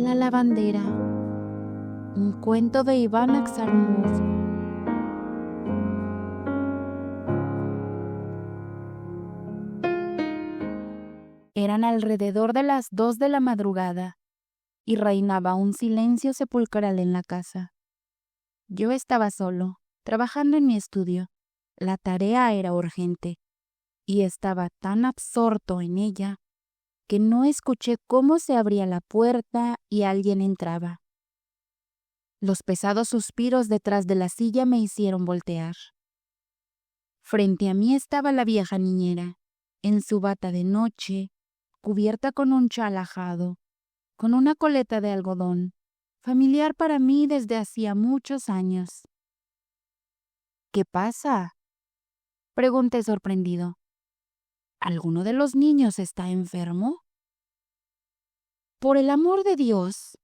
La lavandera, un cuento de Iván Axarmuth. Eran alrededor de las 2 de la madrugada y reinaba un silencio sepulcral en la casa. Yo estaba solo, trabajando en mi estudio. La tarea era urgente y estaba tan absorto en ella que no escuché cómo se abría la puerta y alguien entraba. Los pesados suspiros detrás de la silla me hicieron voltear. Frente a mí estaba la vieja niñera, en su bata de noche, cubierta con un chal ajado, con una coleta de algodón, familiar para mí desde hacía muchos años. ¿Qué pasa?, pregunté sorprendido. ¿Alguno de los niños está enfermo? Por el amor de Dios,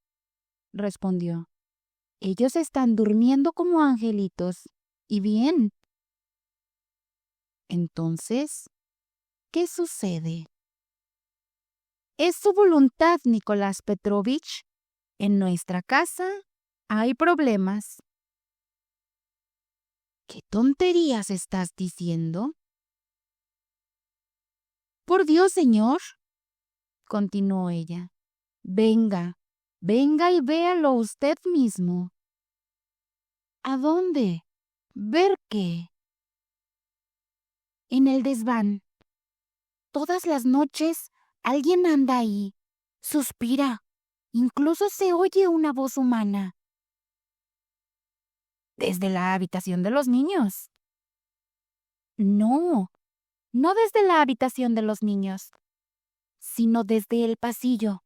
respondió. Ellos están durmiendo como angelitos, y bien. Entonces, ¿qué sucede? Es su voluntad, Nicolás Petrovich. En nuestra casa hay problemas. ¿Qué tonterías estás diciendo? Por Dios, señor, continuó ella. Venga y véalo usted mismo. ¿A dónde? ¿Ver qué? En el desván. Todas las noches alguien anda ahí, suspira, incluso se oye una voz humana. ¿Desde la habitación de los niños? No desde la habitación de los niños, sino desde el pasillo,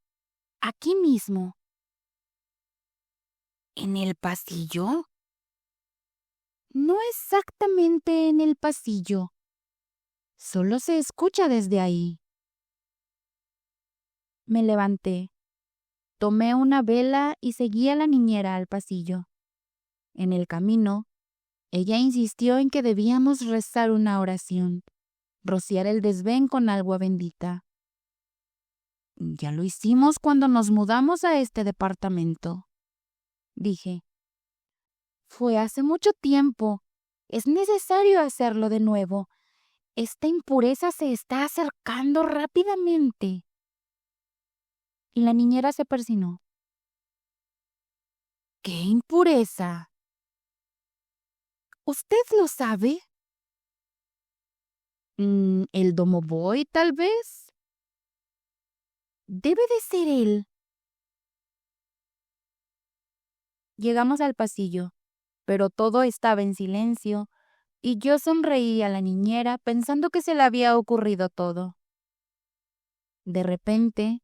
aquí mismo. ¿En el pasillo? No exactamente en el pasillo, solo se escucha desde ahí. Me levanté, tomé una vela y seguí a la niñera al pasillo. En el camino, ella insistió en que debíamos rezar una oración, rociar el desvén con agua bendita. Ya lo hicimos cuando nos mudamos a este departamento, dije. Fue hace mucho tiempo. Es necesario hacerlo de nuevo. Esta impureza se está acercando rápidamente. Y la niñera se persinó. ¿Qué impureza? ¿Usted lo sabe? ¿El domovoy, tal vez? Debe de ser él. Llegamos al pasillo, pero todo estaba en silencio, y yo sonreí a la niñera pensando que se le había ocurrido todo. De repente,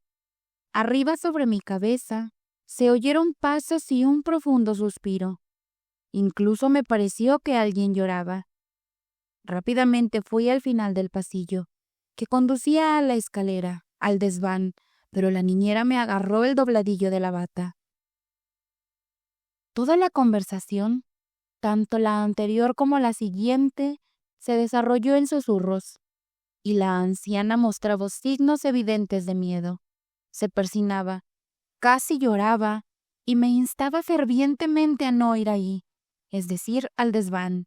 arriba sobre mi cabeza, se oyeron pasos y un profundo suspiro. Incluso me pareció que alguien lloraba. Rápidamente fui al final del pasillo, que conducía a la escalera, al desván, pero la niñera me agarró el dobladillo de la bata. Toda la conversación, tanto la anterior como la siguiente, se desarrolló en susurros, y la anciana mostraba signos evidentes de miedo. Se persinaba, casi lloraba, y me instaba fervientemente a no ir ahí, es decir, al desván,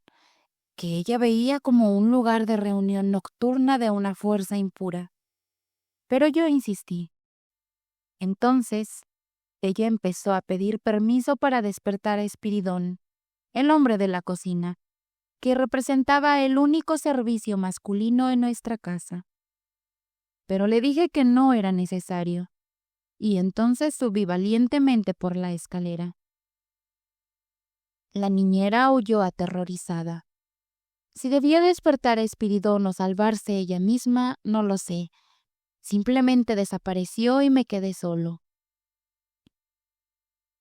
que ella veía como un lugar de reunión nocturna de una fuerza impura. Pero yo insistí. Entonces, ella empezó a pedir permiso para despertar a Espiridón, el hombre de la cocina, que representaba el único servicio masculino en nuestra casa. Pero le dije que no era necesario, y entonces subí valientemente por la escalera. La niñera huyó aterrorizada. Si debía despertar a Espiridón o salvarse ella misma, no lo sé. Simplemente desapareció y me quedé solo.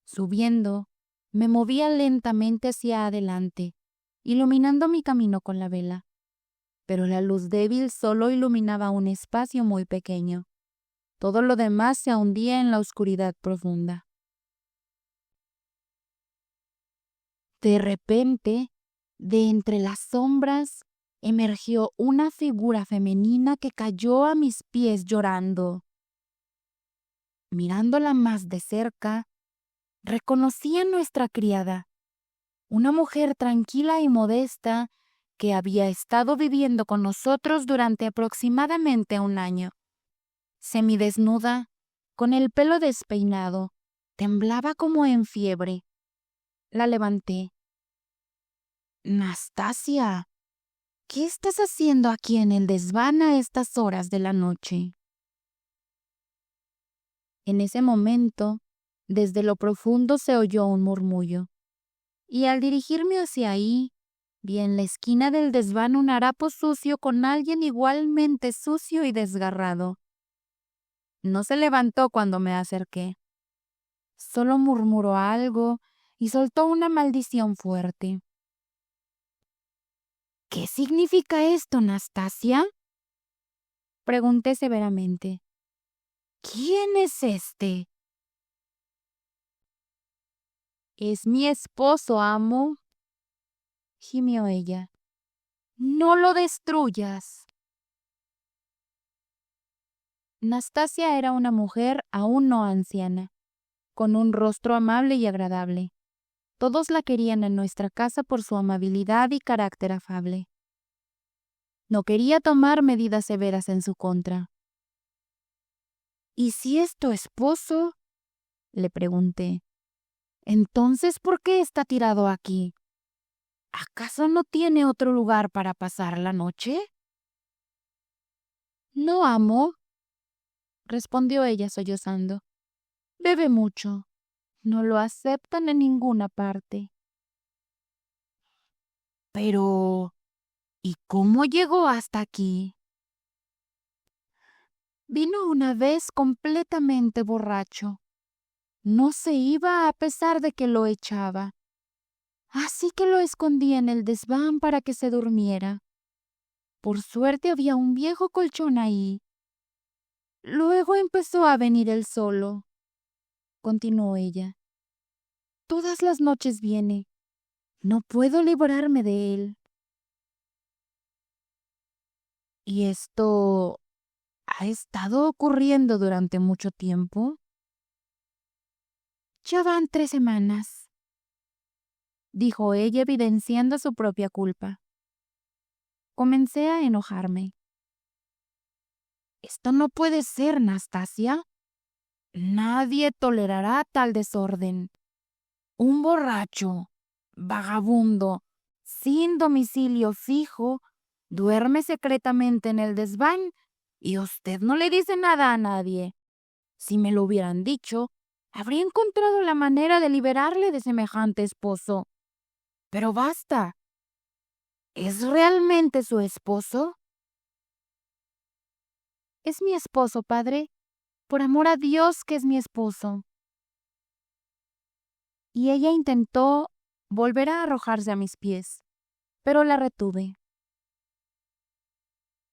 Subiendo, me movía lentamente hacia adelante, iluminando mi camino con la vela. Pero la luz débil solo iluminaba un espacio muy pequeño. Todo lo demás se hundía en la oscuridad profunda. De repente, de entre las sombras, emergió una figura femenina que cayó a mis pies llorando. Mirándola más de cerca, reconocí a nuestra criada, una mujer tranquila y modesta que había estado viviendo con nosotros durante aproximadamente un año. Semidesnuda, con el pelo despeinado, temblaba como en fiebre. La levanté. Nastasia, ¿qué estás haciendo aquí en el desván a estas horas de la noche? En ese momento, desde lo profundo se oyó un murmullo, y al dirigirme hacia ahí, vi en la esquina del desván un harapo sucio con alguien igualmente sucio y desgarrado. No se levantó cuando me acerqué. Solo murmuró algo y soltó una maldición fuerte. ¿Qué significa esto, Nastasia? Pregunté severamente. ¿Quién es este? Es mi esposo, amo, gimió ella. No lo destruyas. Nastasia era una mujer aún no anciana, con un rostro amable y agradable. Todos la querían en nuestra casa por su amabilidad y carácter afable. No quería tomar medidas severas en su contra. ¿Y si es tu esposo? Le pregunté. Entonces, ¿por qué está tirado aquí? ¿Acaso no tiene otro lugar para pasar la noche? No, amo, respondió ella sollozando. Bebe mucho. No lo aceptan en ninguna parte. Pero, ¿y cómo llegó hasta aquí? Vino una vez completamente borracho. No se iba a pesar de que lo echaba. Así que lo escondí en el desván para que se durmiera. Por suerte había un viejo colchón ahí. Luego empezó a venir él solo, continuó ella. Todas las noches viene. No puedo librarme de él. ¿Y esto ha estado ocurriendo durante mucho tiempo? Ya van 3 semanas, dijo ella evidenciando su propia culpa. Comencé a enojarme. Esto no puede ser, Nastasia. Nadie tolerará tal desorden. Un borracho, vagabundo, sin domicilio fijo, duerme secretamente en el desván y usted no le dice nada a nadie. Si me lo hubieran dicho, habría encontrado la manera de liberarle de semejante esposo. Pero basta. ¿Es realmente su esposo? Es mi esposo, padre. Por amor a Dios que es mi esposo. Y ella intentó volver a arrojarse a mis pies, pero la retuve.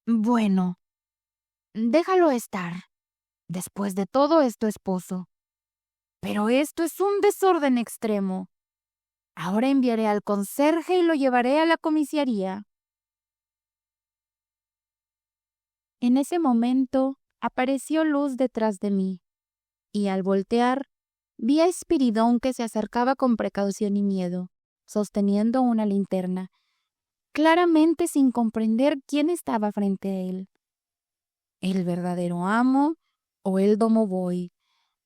Bueno, déjalo estar. Después de todo es tu esposo. Pero esto es un desorden extremo. Ahora enviaré al conserje y lo llevaré a la comisaría. En ese momento apareció luz detrás de mí, y al voltear vi a Espiridón que se acercaba con precaución y miedo, sosteniendo una linterna, claramente sin comprender quién estaba frente a él. ¿El verdadero amo o el domovoy?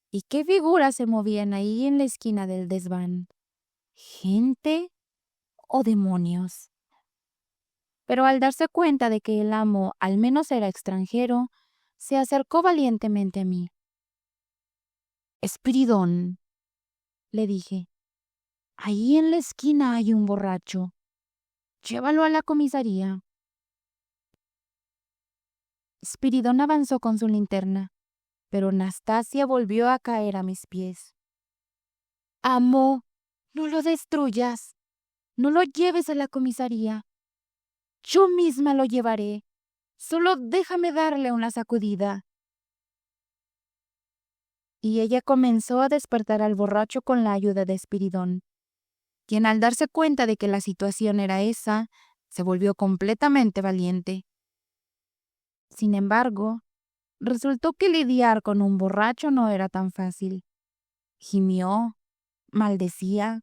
¿Y qué figuras se movían ahí en la esquina del desván? ¿Gente o demonios? Pero al darse cuenta de que el amo al menos era extranjero, se acercó valientemente a mí. Espiridón, le dije, ahí en la esquina hay un borracho. Llévalo a la comisaría. Espiridón avanzó con su linterna, pero Nastasia volvió a caer a mis pies. Amo, no lo destruyas. No lo lleves a la comisaría. Yo misma lo llevaré. Solo déjame darle una sacudida. Y ella comenzó a despertar al borracho con la ayuda de Espiridón, quien al darse cuenta de que la situación era esa, se volvió completamente valiente. Sin embargo, Resultó que lidiar con un borracho no era tan fácil. Gimió, maldecía,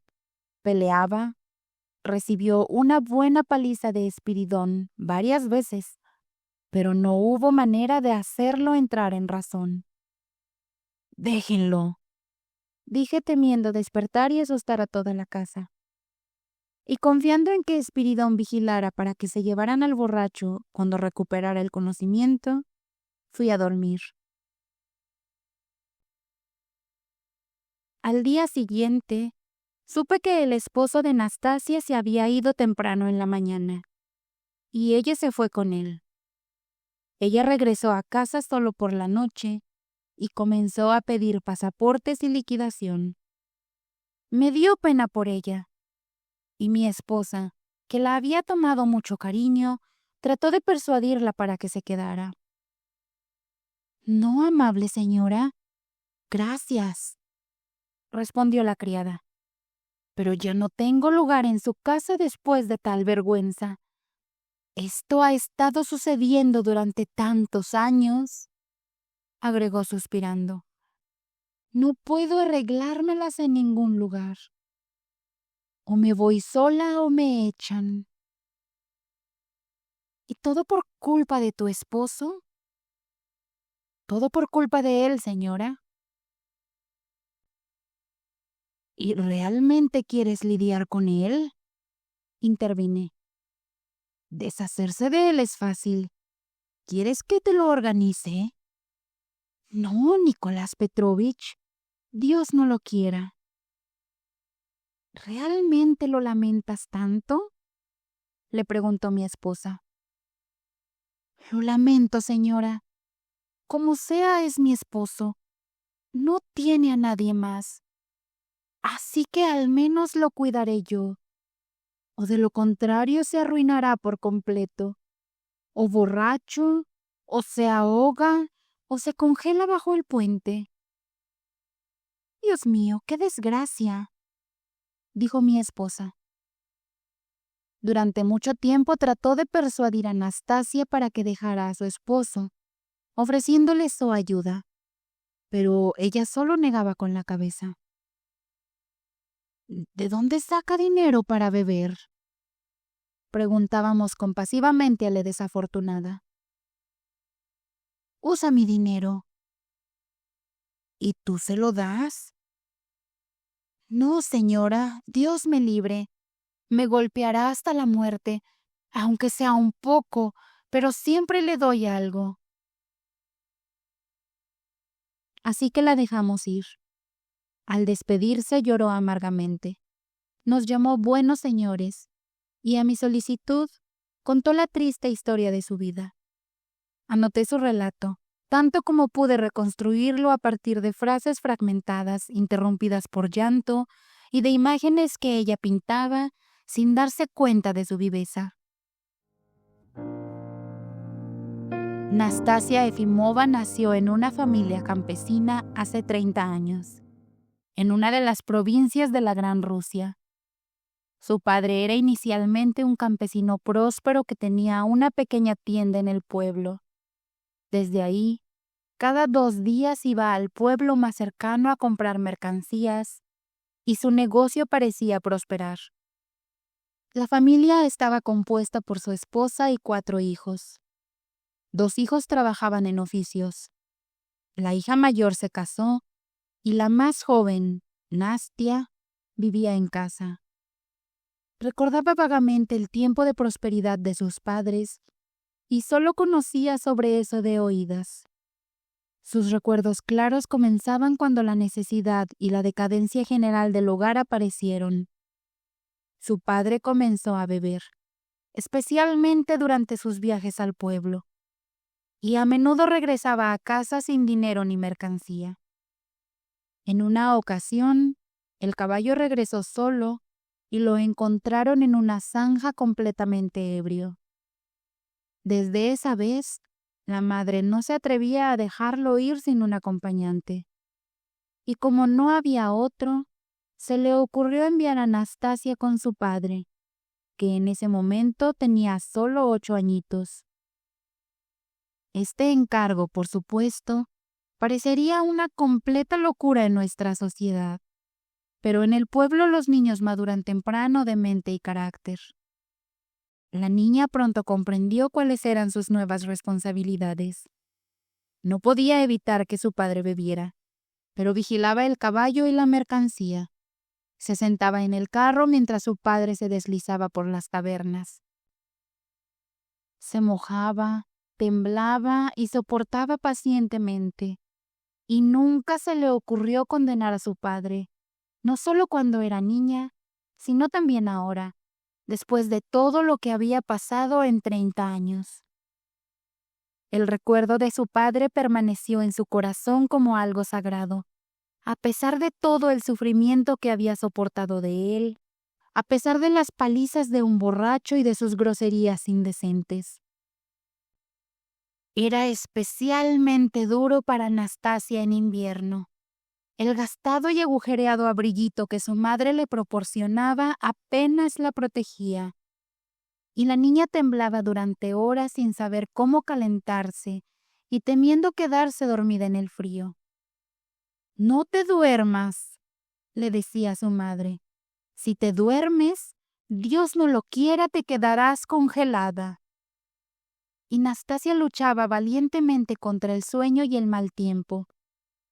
peleaba, recibió una buena paliza de Espiridón varias veces, pero no hubo manera de hacerlo entrar en razón. Déjenlo, dije temiendo despertar y asustar a toda la casa. Y confiando en que Espiridón vigilara para que se llevaran al borracho cuando recuperara el conocimiento, fui a dormir. Al día siguiente, supe que el esposo de Nastasia se había ido temprano en la mañana, y ella se fue con él. Ella regresó a casa solo por la noche y comenzó a pedir pasaportes y liquidación. Me dio pena por ella, y mi esposa, que la había tomado mucho cariño, trató de persuadirla para que se quedara. No, amable señora. Gracias, respondió la criada. Pero ya no tengo lugar en su casa después de tal vergüenza. Esto ha estado sucediendo durante tantos años, agregó suspirando. No puedo arreglármelas en ningún lugar. O me voy sola o me echan. ¿Y todo por culpa de tu esposo? Todo por culpa de él, señora. ¿Y realmente quieres lidiar con él? Intervine. Deshacerse de él es fácil. ¿Quieres que te lo organice? No, Nicolás Petrovich. Dios no lo quiera. ¿Realmente lo lamentas tanto? Le preguntó mi esposa. Lo lamento, señora. Como sea, es mi esposo. No tiene a nadie más. Así que al menos lo cuidaré yo. O de lo contrario se arruinará por completo. O borracho, o se ahoga, o se congela bajo el puente. Dios mío, qué desgracia, dijo mi esposa. Durante mucho tiempo trató de persuadir a Anastasia para que dejara a su esposo, ofreciéndole su ayuda, pero ella solo negaba con la cabeza. ¿De dónde saca dinero para beber? Preguntábamos compasivamente a la desafortunada. Usa mi dinero. ¿Y tú se lo das? No, señora, Dios me libre. Me golpeará hasta la muerte, aunque sea un poco, pero siempre le doy algo. Así que la dejamos ir. Al despedirse lloró amargamente. Nos llamó buenos señores, y a mi solicitud contó la triste historia de su vida. Anoté su relato, tanto como pude reconstruirlo a partir de frases fragmentadas, interrumpidas por llanto, y de imágenes que ella pintaba sin darse cuenta de su viveza. Nastasia Efimova nació en una familia campesina hace 30 años, en una de las provincias de la Gran Rusia. Su padre era inicialmente un campesino próspero que tenía una pequeña tienda en el pueblo. Desde ahí, cada 2 días iba al pueblo más cercano a comprar mercancías, y su negocio parecía prosperar. La familia estaba compuesta por su esposa y 4 hijos. 2 hijos trabajaban en oficios. La hija mayor se casó y la más joven, Nastia, vivía en casa. Recordaba vagamente el tiempo de prosperidad de sus padres y solo conocía sobre eso de oídas. Sus recuerdos claros comenzaban cuando la necesidad y la decadencia general del hogar aparecieron. Su padre comenzó a beber, especialmente durante sus viajes al pueblo, y a menudo regresaba a casa sin dinero ni mercancía. En una ocasión, el caballo regresó solo y lo encontraron en una zanja completamente ebrio. Desde esa vez, la madre no se atrevía a dejarlo ir sin un acompañante. Y como no había otro, se le ocurrió enviar a Anastasia con su padre, que en ese momento tenía solo 8 añitos. Este encargo, por supuesto, parecería una completa locura en nuestra sociedad, pero en el pueblo los niños maduran temprano de mente y carácter. La niña pronto comprendió cuáles eran sus nuevas responsabilidades. No podía evitar que su padre bebiera, pero vigilaba el caballo y la mercancía. Se sentaba en el carro mientras su padre se deslizaba por las tabernas. Se mojaba, temblaba y soportaba pacientemente. Y nunca se le ocurrió condenar a su padre, no solo cuando era niña, sino también ahora, después de todo lo que había pasado en 30 años. El recuerdo de su padre permaneció en su corazón como algo sagrado, a pesar de todo el sufrimiento que había soportado de él, a pesar de las palizas de un borracho y de sus groserías indecentes. Era especialmente duro para Anastasia en invierno. El gastado y agujereado abriguito que su madre le proporcionaba apenas la protegía, y la niña temblaba durante horas sin saber cómo calentarse y temiendo quedarse dormida en el frío. «No te duermas», le decía su madre. «Si te duermes, Dios no lo quiera, te quedarás congelada». Y Nastasia luchaba valientemente contra el sueño y el mal tiempo,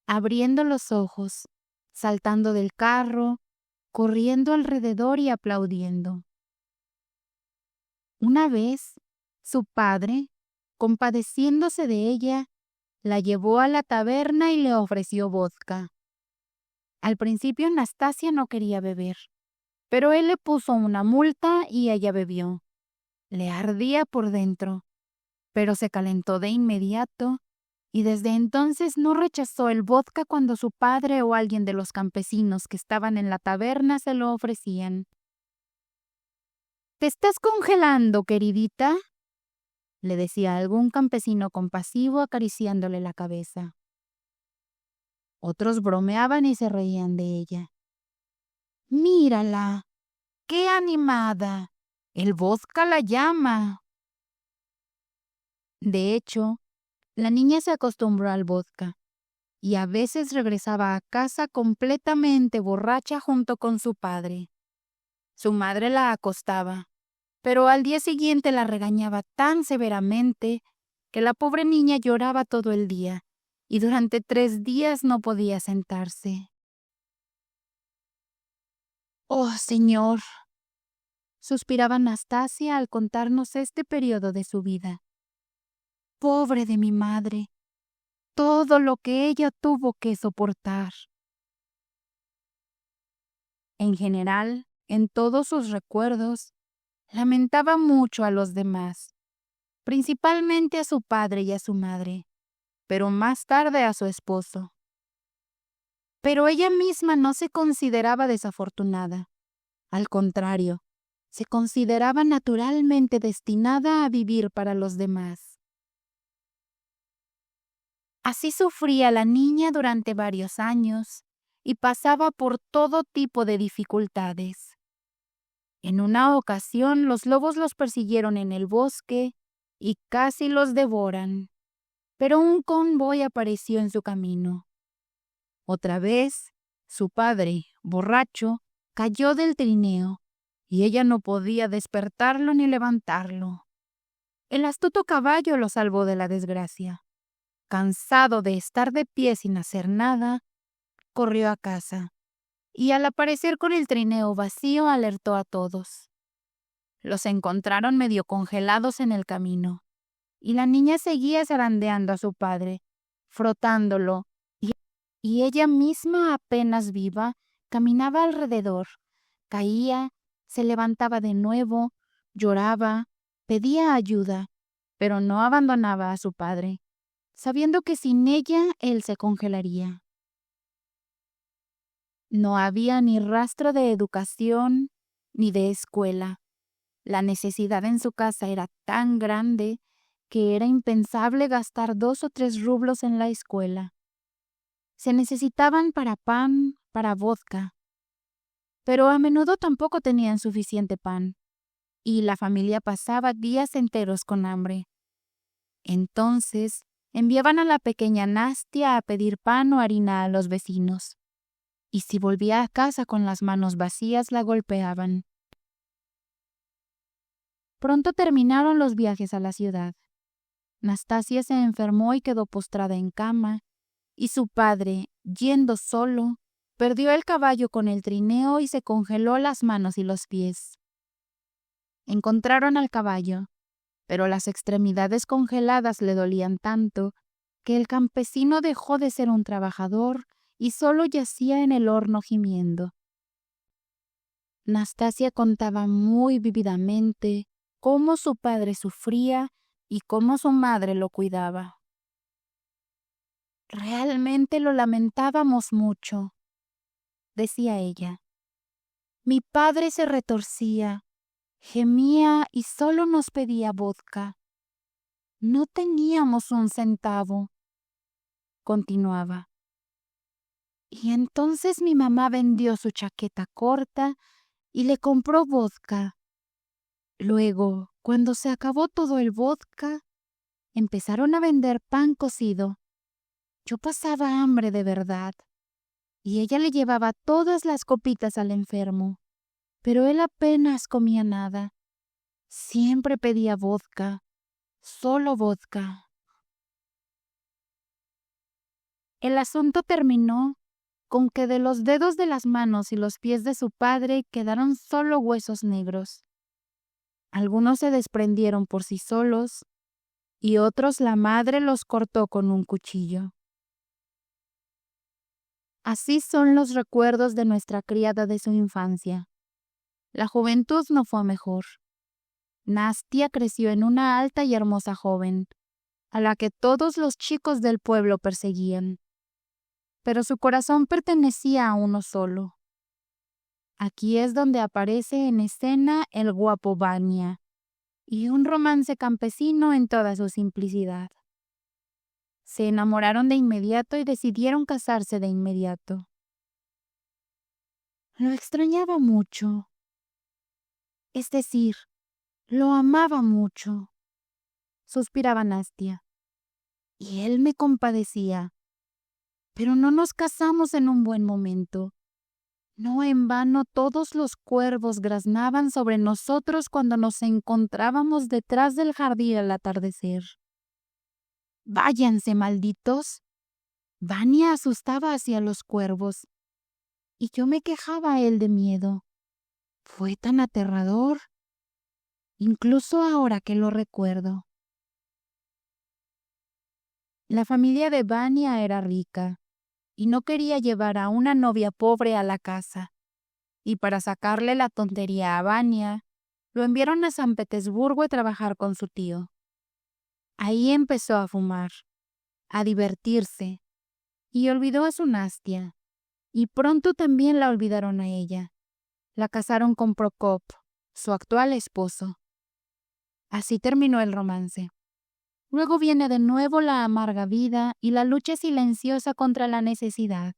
abriendo los ojos, saltando del carro, corriendo alrededor y aplaudiendo. Una vez, su padre, compadeciéndose de ella, la llevó a la taberna y le ofreció vodka. Al principio Nastasia no quería beber, pero él le puso una multa y ella bebió. Le ardía por dentro, pero se calentó de inmediato y desde entonces no rechazó el vodka cuando su padre o alguien de los campesinos que estaban en la taberna se lo ofrecían. «¿Te estás congelando, queridita?», le decía algún campesino compasivo acariciándole la cabeza. Otros bromeaban y se reían de ella. «Mírala, qué animada, el vodka la llama». De hecho, la niña se acostumbró al vodka y a veces regresaba a casa completamente borracha junto con su padre. Su madre la acostaba, pero al día siguiente la regañaba tan severamente que la pobre niña lloraba todo el día y durante 3 días no podía sentarse. «Oh, Señor», suspiraba Anastasia al contarnos este periodo de su vida. «Pobre de mi madre, todo lo que ella tuvo que soportar». En general, en todos sus recuerdos, lamentaba mucho a los demás, principalmente a su padre y a su madre, pero más tarde a su esposo. Pero ella misma no se consideraba desafortunada. Al contrario, se consideraba naturalmente destinada a vivir para los demás. Así sufría la niña durante varios años y pasaba por todo tipo de dificultades. En una ocasión los lobos los persiguieron en el bosque y casi los devoran, pero un convoy apareció en su camino. Otra vez, su padre, borracho, cayó del trineo y ella no podía despertarlo ni levantarlo. El astuto caballo lo salvó de la desgracia. Cansado de estar de pie sin hacer nada, corrió a casa y al aparecer con el trineo vacío alertó a todos. Los encontraron medio congelados en el camino y la niña seguía zarandeando a su padre, frotándolo, y ella misma, apenas viva, caminaba alrededor, caía, se levantaba de nuevo, lloraba, pedía ayuda, pero no abandonaba a su padre, sabiendo que sin ella él se congelaría. No había ni rastro de educación ni de escuela. La necesidad en su casa era tan grande que era impensable gastar 2 o 3 rublos en la escuela. Se necesitaban para pan, para vodka, pero a menudo tampoco tenían suficiente pan, y la familia pasaba días enteros con hambre. Entonces, enviaban a la pequeña Nastia a pedir pan o harina a los vecinos, y si volvía a casa con las manos vacías la golpeaban. Pronto terminaron los viajes a la ciudad. Nastasia se enfermó y quedó postrada en cama, y su padre, yendo solo, perdió el caballo con el trineo y se congeló las manos y los pies. Encontraron al caballo, pero las extremidades congeladas le dolían tanto que el campesino dejó de ser un trabajador y solo yacía en el horno gimiendo. Nastasia contaba muy vívidamente cómo su padre sufría y cómo su madre lo cuidaba. Realmente lo lamentábamos mucho, decía ella. Mi padre se retorcía, gemía y solo nos pedía vodka. No teníamos un centavo, continuaba. Y entonces mi mamá vendió su chaqueta corta y le compró vodka. Luego, cuando se acabó todo el vodka, empezaron a vender pan cocido. Yo pasaba hambre de verdad, y ella le llevaba todas las copitas al enfermo, pero él apenas comía nada. Siempre pedía vodka, solo vodka. El asunto terminó con que de los dedos de las manos y los pies de su padre quedaron solo huesos negros. Algunos se desprendieron por sí solos y otros la madre los cortó con un cuchillo. Así son los recuerdos de nuestra criada de su infancia. La juventud no fue mejor. Nastia creció en una alta y hermosa joven, a la que todos los chicos del pueblo perseguían. Pero su corazón pertenecía a uno solo. Aquí es donde aparece en escena el guapo Vania y un romance campesino en toda su simplicidad. Se enamoraron de inmediato y decidieron casarse de inmediato. Lo extrañaba mucho. Es decir, lo amaba mucho, suspiraba Nastia. Y él me compadecía. Pero no nos casamos en un buen momento. No en vano todos los cuervos graznaban sobre nosotros cuando nos encontrábamos detrás del jardín al atardecer. ¡Váyanse, malditos! Vania asustaba hacia los cuervos, y yo me quejaba a él de miedo. Fue tan aterrador, incluso ahora que lo recuerdo. La familia de Vania era rica, y no quería llevar a una novia pobre a la casa. Y para sacarle la tontería a Vania, lo enviaron a San Petersburgo a trabajar con su tío. Ahí empezó a fumar, a divertirse, y olvidó a su Nastia. Y pronto también la olvidaron a ella. La casaron con Prokop, su actual esposo. Así terminó el romance. Luego viene de nuevo la amarga vida y la lucha silenciosa contra la necesidad.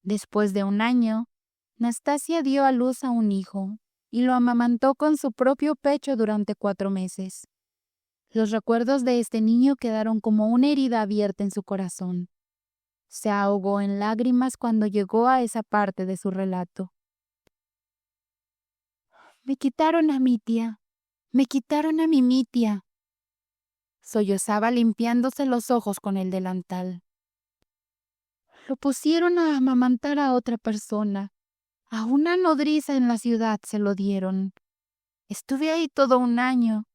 Después de un año, Nastasia dio a luz a un hijo y lo amamantó con su propio pecho durante 4 meses. Los recuerdos de este niño quedaron como una herida abierta en su corazón. Se ahogó en lágrimas cuando llegó a esa parte de su relato. Me quitaron a mi tía, me quitaron a mi Mitia, sollozaba limpiándose los ojos con el delantal. Lo pusieron a amamantar a otra persona. A una nodriza en la ciudad se lo dieron. Estuve ahí todo un año,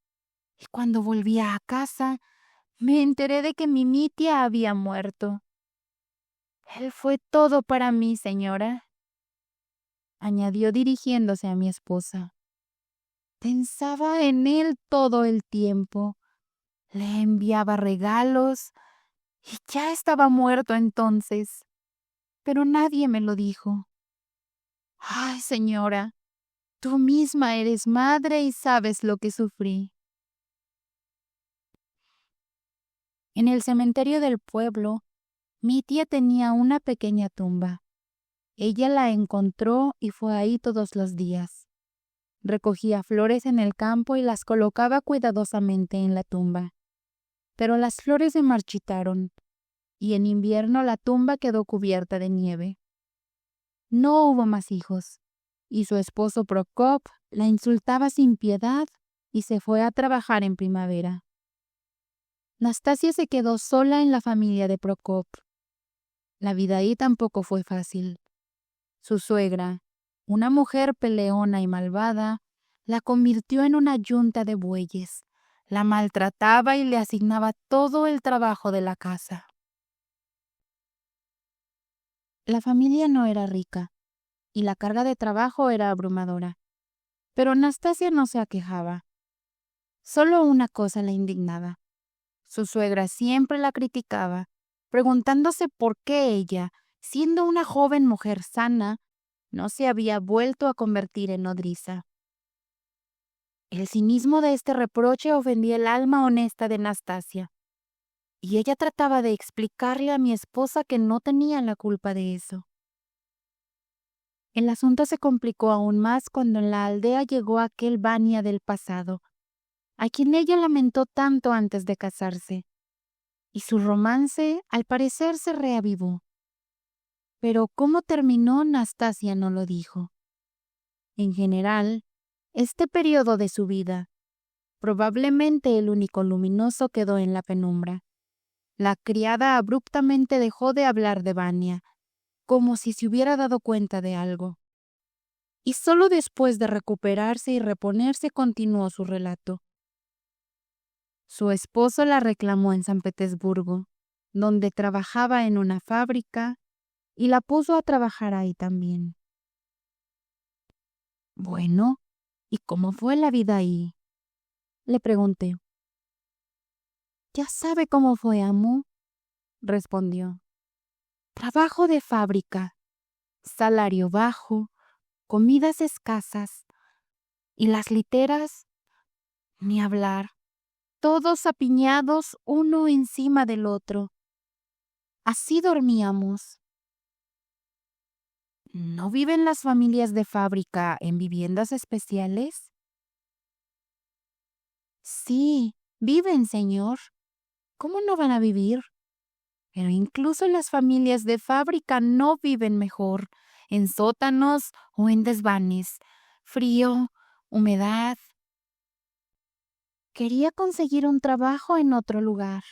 y cuando volvía a casa, me enteré de que mi Mitia había muerto. Él fue todo para mí, señora, añadió dirigiéndose a mi esposa. Pensaba en él todo el tiempo. Le enviaba regalos y ya estaba muerto entonces, pero nadie me lo dijo. Ay, señora, tú misma eres madre y sabes lo que sufrí. En el cementerio del pueblo, mi tía tenía una pequeña tumba. Ella la encontró y fue ahí todos los días. Recogía flores en el campo y las colocaba cuidadosamente en la tumba. pero las flores se marchitaron y en invierno la tumba quedó cubierta de nieve. No hubo más hijos, y su esposo Prokop la insultaba sin piedad y se fue a trabajar en primavera. Nastasia se quedó sola en la familia de Prokop. La vida ahí tampoco fue fácil. Su suegra, una mujer peleona y malvada, la convirtió en una yunta de bueyes, la maltrataba y le asignaba todo el trabajo de la casa. La familia no era rica y la carga de trabajo era abrumadora, pero Nastasia no se aquejaba. Solo una cosa la indignaba. Su suegra siempre la criticaba, preguntándose por qué ella, siendo una joven mujer sana, no se había vuelto a convertir en nodriza. El cinismo de este reproche ofendía el alma honesta de Nastasia, y ella trataba de explicarle a mi esposa que no tenía la culpa de eso. El asunto se complicó aún más cuando en la aldea llegó aquel Vania del pasado, a quien ella lamentó tanto antes de casarse, y su romance al parecer se reavivó. Pero cómo terminó, Nastasia no lo dijo. En general, este periodo de su vida, probablemente el único luminoso, quedó en la penumbra. La criada abruptamente dejó de hablar de Vania, como si se hubiera dado cuenta de algo. Y solo después de recuperarse y reponerse continuó su relato. Su esposo la reclamó en San Petersburgo, donde trabajaba en una fábrica, y la puso a trabajar ahí también. Bueno, ¿y cómo fue la vida ahí?, le pregunté. Ya sabe cómo fue, amo, respondió. Trabajo de fábrica, salario bajo, comidas escasas, y las literas, ni hablar, todos apiñados uno encima del otro. Así dormíamos. ¿No viven las familias de fábrica en viviendas especiales? Sí, viven, señor. ¿Cómo no van a vivir? Pero incluso las familias de fábrica no viven mejor, en sótanos o en desvanes. Frío, humedad. Quería conseguir un trabajo en otro lugar,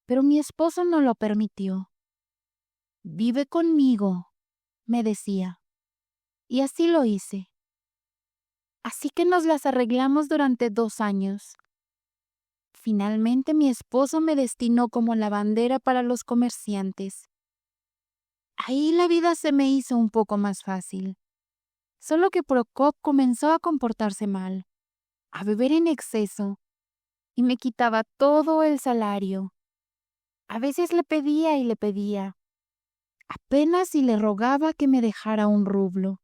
pero mi esposo no lo permitió. Vive conmigo, me decía, y así lo hice. Así que nos las arreglamos durante 2 años. Finalmente mi esposo me destinó como lavandera para los comerciantes. Ahí la vida se me hizo un poco más fácil. Solo que Prokop comenzó a comportarse mal, a beber en exceso, y me quitaba todo el salario. A veces le pedía y le pedía, apenas si le rogaba que me dejara un rublo.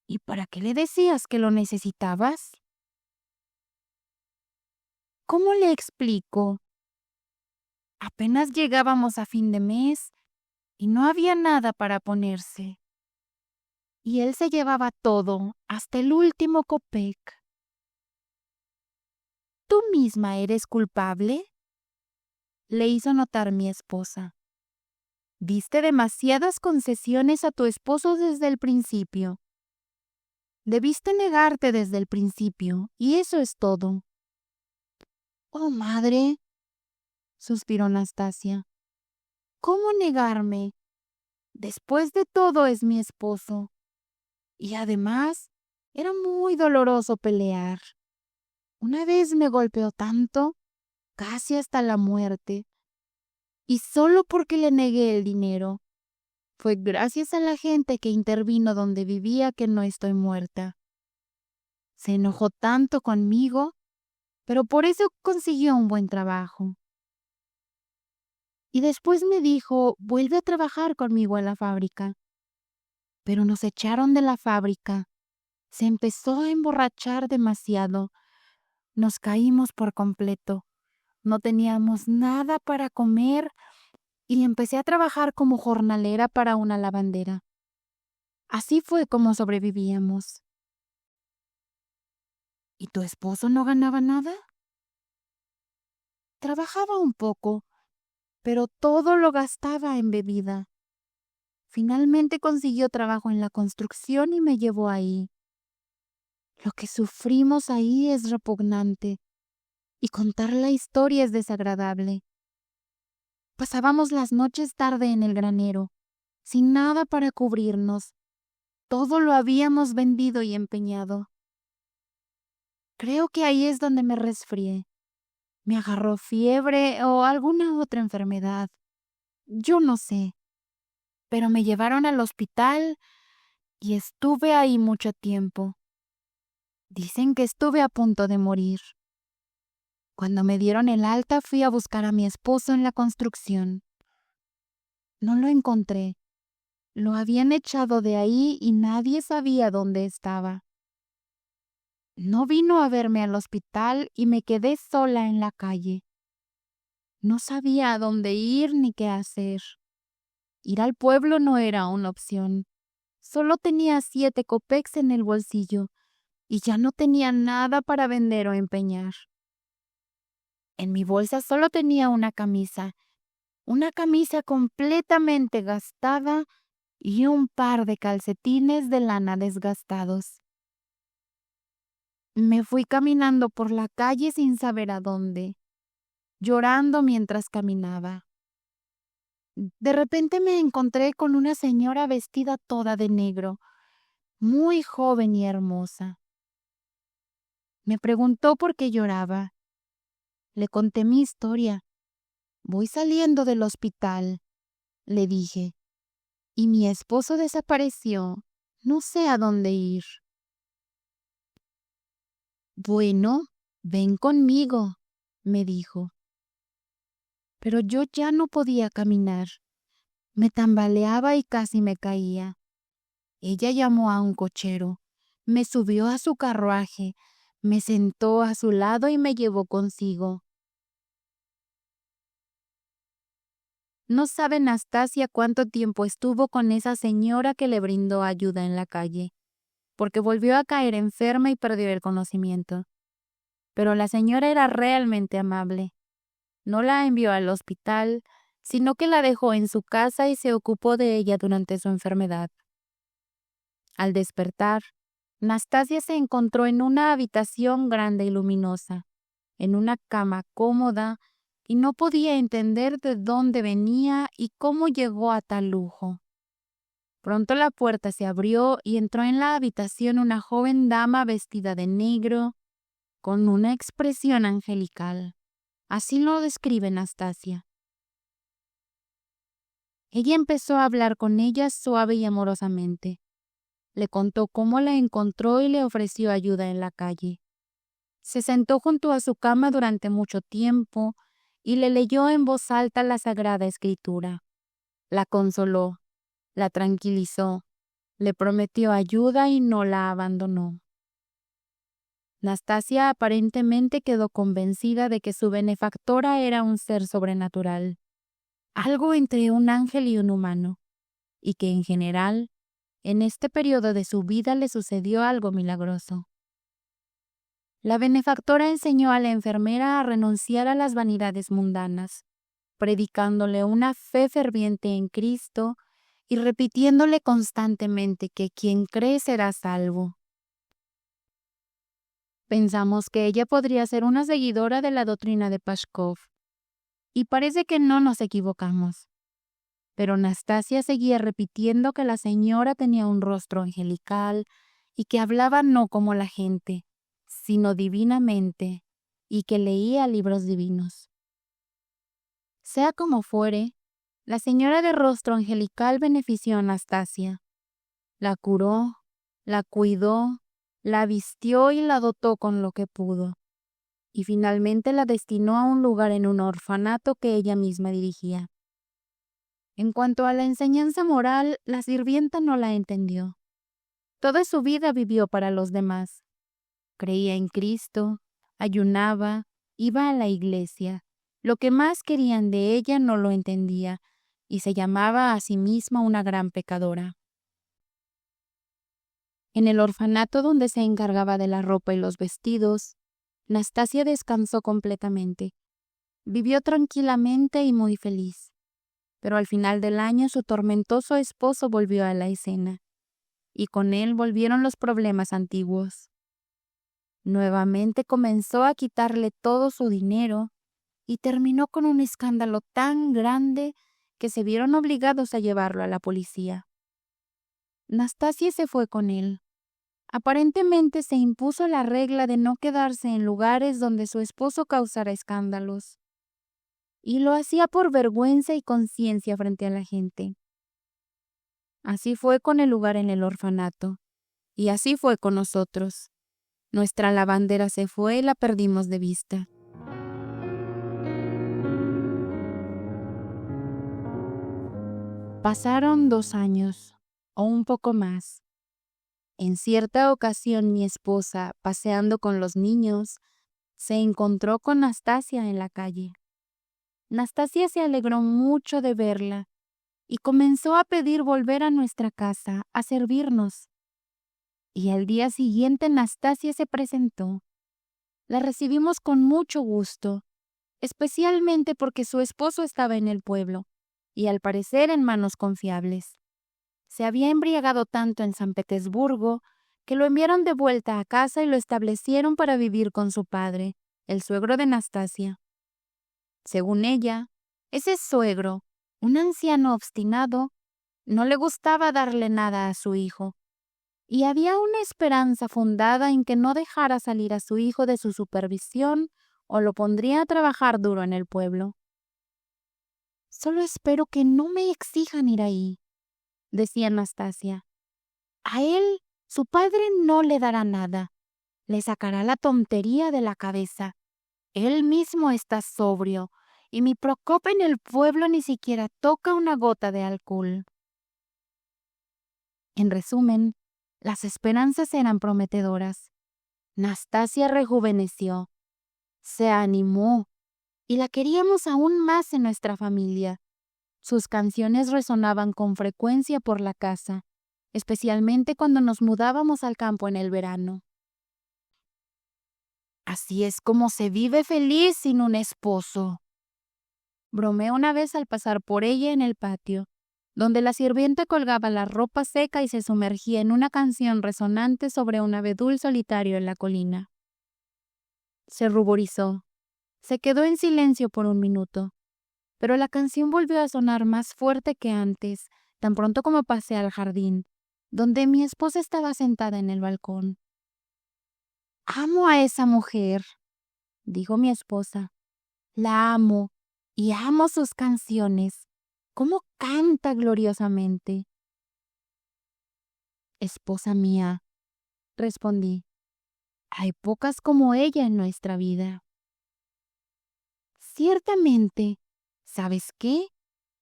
¿Y para qué le decías que lo necesitabas? ¿Cómo le explico? Apenas llegábamos a fin de mes y no había nada para ponerse. Y él se llevaba todo, hasta el último copec. ¿Tú misma eres culpable?, le hizo notar mi esposa. Diste demasiadas concesiones a tu esposo desde el principio. Debiste negarte desde el principio, y eso es todo. Oh, madre, suspiró Nastasia. ¿Cómo negarme? Después de todo es mi esposo. Y además, era muy doloroso pelear. Una vez me golpeó tanto, casi hasta la muerte. Y solo porque le negué el dinero. Fue gracias a la gente que intervino donde vivía que no estoy muerta. Se enojó tanto conmigo, pero por eso consiguió un buen trabajo. Y después me dijo, vuelve a trabajar conmigo en la fábrica. Pero nos echaron de la fábrica. Se empezó a emborrachar demasiado. Nos caímos por completo. No teníamos nada para comer y empecé a trabajar como jornalera para una lavandera. Así fue como sobrevivíamos. ¿Y tu esposo no ganaba nada? Trabajaba un poco, pero todo lo gastaba en bebida. Finalmente consiguió trabajo en la construcción y me llevó ahí. Lo que sufrimos ahí es repugnante y contar la historia es desagradable. Pasábamos las noches tarde en el granero, sin nada para cubrirnos. Todo lo habíamos vendido y empeñado. Creo que ahí es donde me resfrié. Me agarró fiebre o alguna otra enfermedad. Yo no sé. Pero me llevaron al hospital y estuve ahí mucho tiempo. Dicen que estuve a punto de morir. Cuando me dieron el alta fui a buscar a mi esposo en la construcción. No lo encontré. Lo habían echado de ahí y nadie sabía dónde estaba. No vino a verme al hospital y me quedé sola en la calle. No sabía a dónde ir ni qué hacer. Ir al pueblo no era una opción. Solo tenía 7 copex en el bolsillo y ya no tenía nada para vender o empeñar. En mi bolsa solo tenía una camisa completamente gastada y un par de calcetines de lana desgastados. Me fui caminando por la calle sin saber a dónde, llorando mientras caminaba. De repente me encontré con una señora vestida toda de negro, muy joven y hermosa. Me preguntó por qué lloraba. Le conté mi historia. Voy saliendo del hospital, le dije, y mi esposo desapareció. No sé a dónde ir. Bueno, ven conmigo, me dijo. Pero yo ya no podía caminar. Me tambaleaba y casi me caía. Ella llamó a un cochero, me subió a su carruaje, me sentó a su lado y me llevó consigo. No sabe Nastasia cuánto tiempo estuvo con esa señora que le brindó ayuda en la calle, porque volvió a caer enferma y perdió el conocimiento. Pero la señora era realmente amable. No la envió al hospital, sino que la dejó en su casa y se ocupó de ella durante su enfermedad. Al despertar, Nastasia se encontró en una habitación grande y luminosa, en una cama cómoda, y no podía entender de dónde venía y cómo llegó a tal lujo. Pronto la puerta se abrió y entró en la habitación una joven dama vestida de negro, con una expresión angelical. Así lo describe Nastasia. Ella empezó a hablar con ella suave y amorosamente. Le contó cómo la encontró y le ofreció ayuda en la calle. Se sentó junto a su cama durante mucho tiempo y le leyó en voz alta la Sagrada Escritura. La consoló, la tranquilizó, le prometió ayuda y no la abandonó. Nastasia aparentemente quedó convencida de que su benefactora era un ser sobrenatural, algo entre un ángel y un humano, y que en general, en este periodo de su vida le sucedió algo milagroso. La benefactora enseñó a la enfermera a renunciar a las vanidades mundanas, predicándole una fe ferviente en Cristo y repitiéndole constantemente que quien cree será salvo. Pensamos que ella podría ser una seguidora de la doctrina de Pashkov, y parece que no nos equivocamos. Pero Nastasia seguía repitiendo que la señora tenía un rostro angelical y que hablaba no como la gente, sino divinamente, y que leía libros divinos. Sea como fuere, la señora de rostro angelical benefició a Nastasia. La curó, la cuidó, la vistió y la dotó con lo que pudo, y finalmente la destinó a un lugar en un orfanato que ella misma dirigía. En cuanto a la enseñanza moral, la sirvienta no la entendió. Toda su vida vivió para los demás. Creía en Cristo, ayunaba, iba a la iglesia. Lo que más querían de ella no lo entendía, y se llamaba a sí misma una gran pecadora. En el orfanato donde se encargaba de la ropa y los vestidos, Nastasia descansó completamente. Vivió tranquilamente y muy feliz, pero al final del año su tormentoso esposo volvió a la escena, y con él volvieron los problemas antiguos. Nuevamente comenzó a quitarle todo su dinero y terminó con un escándalo tan grande que se vieron obligados a llevarlo a la policía. Nastasia se fue con él. Aparentemente se impuso la regla de no quedarse en lugares donde su esposo causara escándalos, y lo hacía por vergüenza y conciencia frente a la gente. Así fue con el lugar en el orfanato, y así fue con nosotros. Nuestra lavandera se fue y la perdimos de vista. Pasaron 2 años, o un poco más. En cierta ocasión mi esposa, paseando con los niños, se encontró con Nastasia en la calle. Nastasia se alegró mucho de verla y comenzó a pedir volver a nuestra casa a servirnos. Y al día siguiente Nastasia se presentó. La recibimos con mucho gusto, especialmente porque su esposo estaba en el pueblo y al parecer en manos confiables. Se había embriagado tanto en San Petersburgo que lo enviaron de vuelta a casa y lo establecieron para vivir con su padre, el suegro de Nastasia. Según ella, ese suegro, un anciano obstinado, no le gustaba darle nada a su hijo, y había una esperanza fundada en que no dejara salir a su hijo de su supervisión o lo pondría a trabajar duro en el pueblo. Solo espero que no me exijan ir ahí, decía Anastasia. A él, su padre no le dará nada. Le sacará la tontería de la cabeza. Él mismo está sobrio, y mi Prokop en el pueblo ni siquiera toca una gota de alcohol. En resumen, las esperanzas eran prometedoras. Nastasia rejuveneció, se animó, y la queríamos aún más en nuestra familia. Sus canciones resonaban con frecuencia por la casa, especialmente cuando nos mudábamos al campo en el verano. Así es como se vive feliz sin un esposo, bromeé una vez al pasar por ella en el patio, donde la sirvienta colgaba la ropa seca y se sumergía en una canción resonante sobre un abedul solitario en la colina. Se ruborizó. Se quedó en silencio por un minuto, pero la canción volvió a sonar más fuerte que antes, tan pronto como pasé al jardín, donde mi esposa estaba sentada en el balcón. «Amo a esa mujer», dijo mi esposa. «La amo y amo sus canciones. ¿Cómo canta gloriosamente?» «Esposa mía», respondí, «hay pocas como ella en nuestra vida». «Ciertamente. ¿Sabes qué?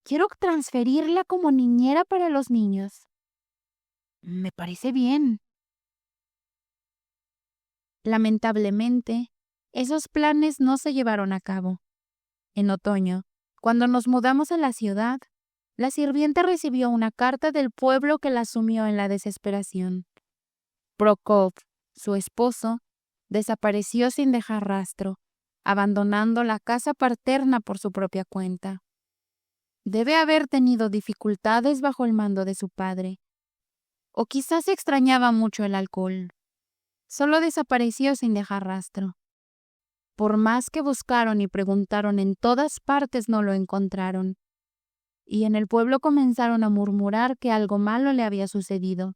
Quiero transferirla como niñera para los niños». «Me parece bien». Lamentablemente, esos planes no se llevaron a cabo. En otoño, cuando nos mudamos a la ciudad, la sirvienta recibió una carta del pueblo que la sumió en la desesperación. Prokop, su esposo, desapareció sin dejar rastro, abandonando la casa paterna por su propia cuenta. Debe haber tenido dificultades bajo el mando de su padre, o quizás extrañaba mucho el alcohol. Solo desapareció sin dejar rastro. Por más que buscaron y preguntaron en todas partes, no lo encontraron. Y en el pueblo comenzaron a murmurar que algo malo le había sucedido.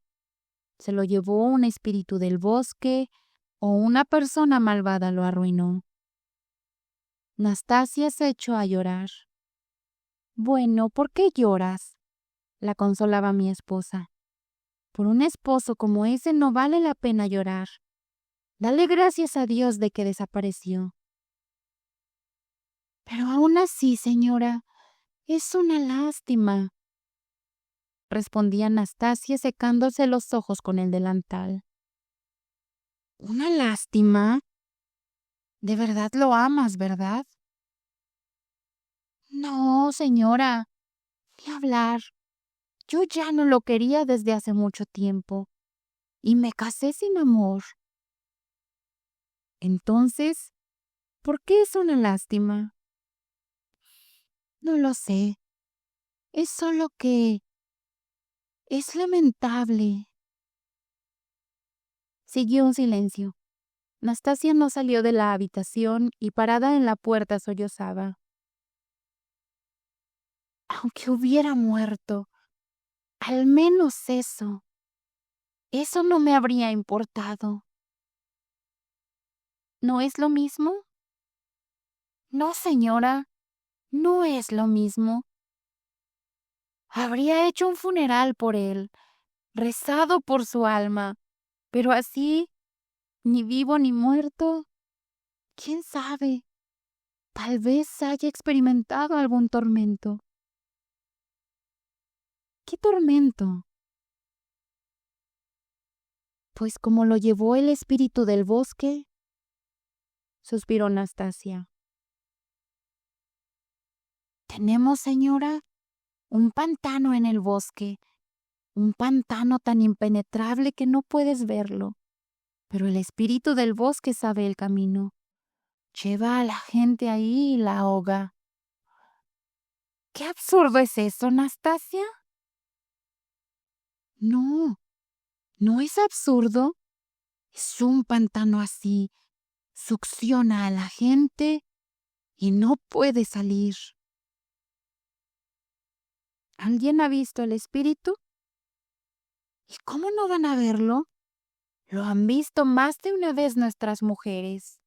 Se lo llevó un espíritu del bosque o una persona malvada lo arruinó. Nastasia se echó a llorar. «Bueno, ¿por qué lloras?», la consolaba mi esposa. «Por un esposo como ese no vale la pena llorar. Dale gracias a Dios de que desapareció». «Pero aún así, señora, es una lástima», respondía Anastasia secándose los ojos con el delantal. «¿Una lástima? De verdad lo amas, ¿verdad?» «No, señora, ni hablar. Yo ya no lo quería desde hace mucho tiempo y me casé sin amor». «Entonces, ¿por qué es una lástima?». No lo sé. Es solo que es lamentable. Siguió un silencio. Nastasia no salió de la habitación y parada en la puerta sollozaba. Aunque hubiera muerto, al menos eso no me habría importado. ¿No es lo mismo? No, señora, no es lo mismo. Habría hecho un funeral por él, rezado por su alma, pero así, ni vivo ni muerto, quién sabe, tal vez haya experimentado algún tormento. ¿Qué tormento? Pues como lo llevó el espíritu del bosque, suspiró Nastasia. Tenemos, señora, un pantano en el bosque, un pantano tan impenetrable que no puedes verlo, pero el espíritu del bosque sabe el camino. Lleva a la gente ahí y la ahoga. ¿Qué absurdo es eso, Nastasia? No, no es absurdo. Es un pantano así. Succiona a la gente y no puede salir. ¿Alguien ha visto el espíritu? ¿Y cómo no van a verlo? Lo han visto más de una vez nuestras mujeres.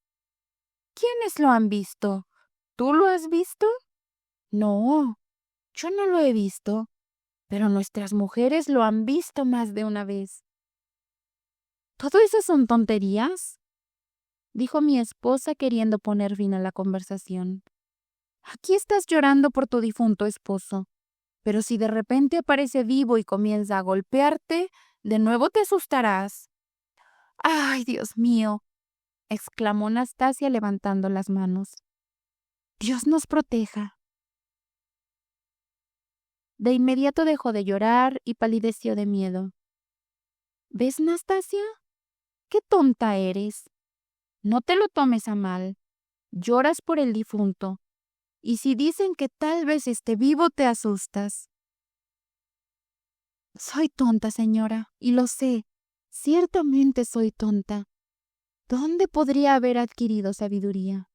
¿Quiénes lo han visto? ¿Tú lo has visto? No, yo no lo he visto, pero nuestras mujeres lo han visto más de una vez. ¿Todo eso son tonterías?, dijo mi esposa queriendo poner fin a la conversación. Aquí estás llorando por tu difunto esposo, pero si de repente aparece vivo y comienza a golpearte, de nuevo te asustarás. ¡Ay, Dios mío!, exclamó Nastasia levantando las manos. Dios nos proteja. De inmediato dejó de llorar y palideció de miedo. ¿Ves, Nastasia? ¡Qué tonta eres! No te lo tomes a mal. Lloras por el difunto, y si dicen que tal vez esté vivo te asustas. Soy tonta, señora, y lo sé. Ciertamente soy tonta. ¿Dónde podría haber adquirido sabiduría?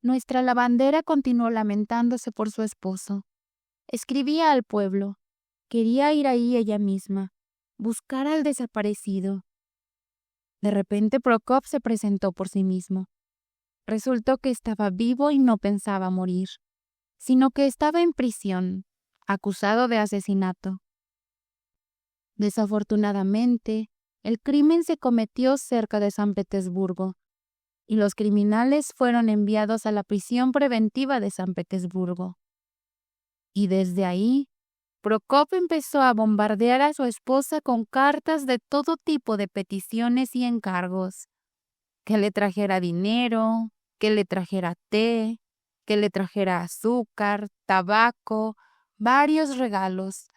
Nuestra lavandera continuó lamentándose por su esposo. Escribía al pueblo. Quería ir ahí ella misma, buscar al desaparecido. De repente Prokop se presentó por sí mismo. Resultó que estaba vivo y no pensaba morir, sino que estaba en prisión, acusado de asesinato. Desafortunadamente, el crimen se cometió cerca de San Petersburgo, y los criminales fueron enviados a la prisión preventiva de San Petersburgo. Y desde ahí, Prokop empezó a bombardear a su esposa con cartas de todo tipo de peticiones y encargos. Que le trajera dinero, que le trajera té, que le trajera azúcar, tabaco, varios regalos.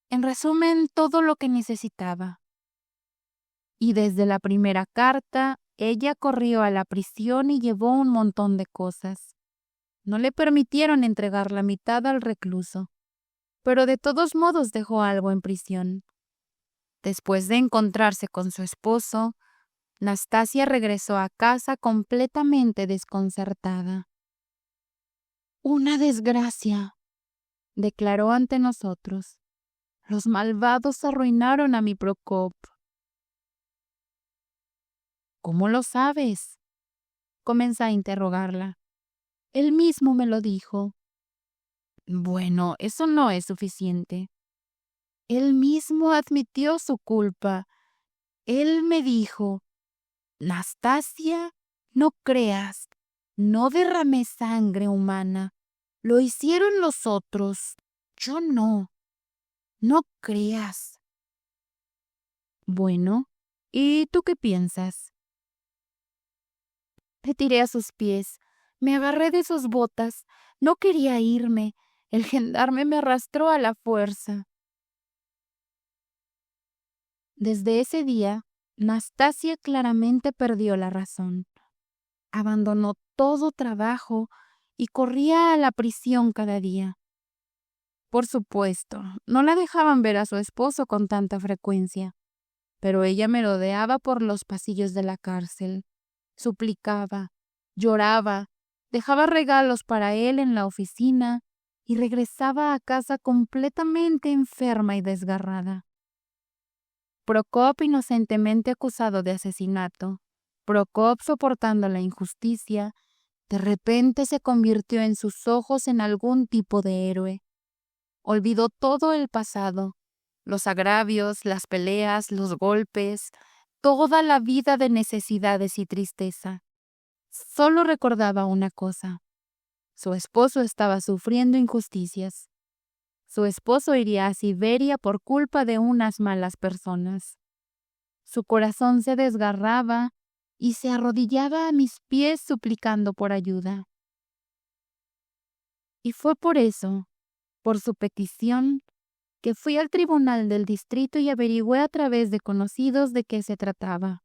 En resumen, todo lo que necesitaba. Y desde la primera carta, ella corrió a la prisión y llevó un montón de cosas. No le permitieron entregar la mitad al recluso, pero de todos modos dejó algo en prisión. Después de encontrarse con su esposo, Nastasia regresó a casa completamente desconcertada. Una desgracia, declaró ante nosotros. Los malvados arruinaron a mi Prokop. ¿Cómo lo sabes?, comencé a interrogarla. Él mismo me lo dijo. Bueno, eso no es suficiente. Él mismo admitió su culpa. Él me dijo: Nastasia, no creas, no derramé sangre humana. Lo hicieron los otros. Yo no. No creas. Bueno, ¿y tú qué piensas? Me tiré a sus pies. Me agarré de sus botas. No quería irme. El gendarme me arrastró a la fuerza. Desde ese día, Nastasia claramente perdió la razón. Abandonó todo trabajo y corría a la prisión cada día. Por supuesto, no la dejaban ver a su esposo con tanta frecuencia, pero ella merodeaba por los pasillos de la cárcel, suplicaba, lloraba, dejaba regalos para él en la oficina y regresaba a casa completamente enferma y desgarrada. Prokop inocentemente acusado de asesinato, Prokop soportando la injusticia, de repente se convirtió en sus ojos en algún tipo de héroe. Olvidó todo el pasado, los agravios, las peleas, los golpes, toda la vida de necesidades y tristeza. Solo recordaba una cosa: su esposo estaba sufriendo injusticias. Su esposo iría a Siberia por culpa de unas malas personas. Su corazón se desgarraba y se arrodillaba a mis pies suplicando por ayuda. Y fue por eso, por su petición, que fui al tribunal del distrito y averigüé a través de conocidos de qué se trataba.